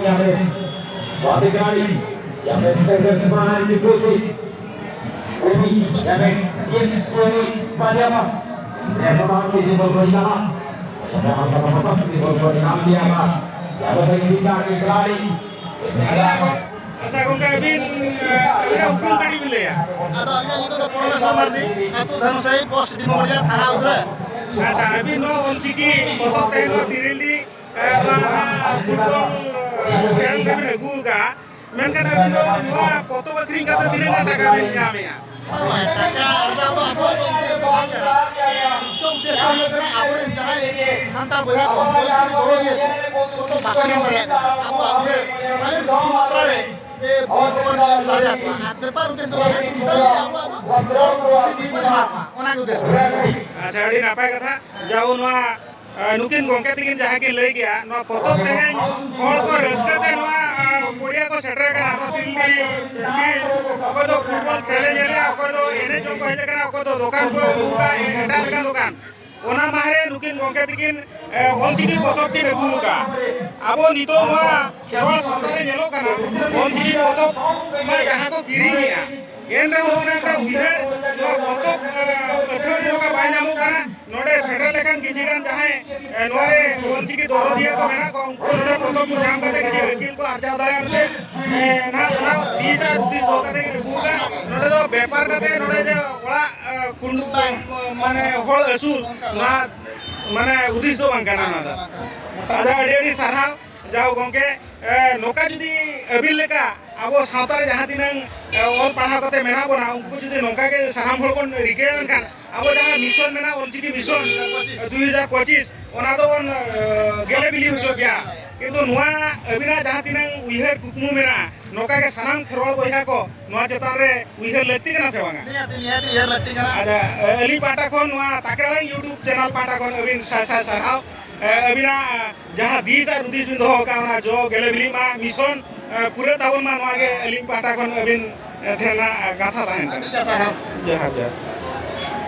Swatikali yang mencetak semangat di posisi ini yang menginspirasi pada apa? Yang memakai di bawah nama, sama-sama di bawah nama dia apa? Yang menginspirasi kembali. अच्छा कौन का अभी हुकुम कड़ी मिले या ada yang itu Profesor Mardi itu dan saya post di nomornya थाना उधर अच्छा अभी नो उनकी फोटो तेनो दिरिली फुटबॉल खेल कभी लगू का मेनkan अभी नो नो फोटो बकरी का तो दिरिंग का टका मिल जामे या टका अर्धा apa itu dia sama dengan apa yang jangan santai boya politik dorong dia itu bakal yang apa paling sumatera deh भगवान लड़िया पेपर उद्देश्य अच्छा अड़ी नापाय कथा जाऊ नवा नुकिन गोंके तिकिन जहां के लई गया नवा फोटो तेहेन हॉल को रस्कते नवा मुड़िया को सेटर का नाम दिल्ली अको तो फुटबॉल खेले जेले अको तो एने जो कहे कना अको तो दुकान को दुका एटा का दुकान ओना मारे नुकिन गोंके तिकिन हॉल चिकी फोटो की बेगुगा अब नितो नवा केवल सामने नेलो कना हॉल चिकी फोटो मा जहां को गिरी गया एन रे उना का उधर नवा फोटो अथोरी का बायनामो कना नोडे सेटल लेकन किजिगान जहां नोरे हॉल चिकी दोरो दिया को मेना को नोडे फोटो को जाम करते कि वकील को अर्जा दाया हमने ना ना 20 दो करते बेगुगा नोडे तो व्यापार करते नोडे जे बड़ा कुंडू माने हॉल असूल ना माने उदिस दो बांकाना ना आजा अड़ी साराव जाओ गोंके नोका जुदी अबिल लेका अब सावतारे जहां तिनंग ऑल पढ़ा कते मेना बना उनको जुदी नोका के साराम होल कोन रिकेन खान अब जहां मिशन मेना ऑलचिकी मिशन 2025 ओना दो गेले बिली हुजो गया किंतु नुआ अबिना जहां तिनंग उइहर कुकमु मेना नोका के साराम खरवाल बोया को नुआ चतान रे उइहर लत्ती कना से बांगा निया लत्ती कना आजा अली पाटा कोन नुआ ताकराला यूट्यूब चैनल पाटा कोन अबिन सा साराव अबिना जहां 20 और 20 दिन हो का ना जो गेले बिली मा मिशन पूरे तावन मा नुआ के अली पाटा कोन अबिन ठेना गाथा ताहेन जहां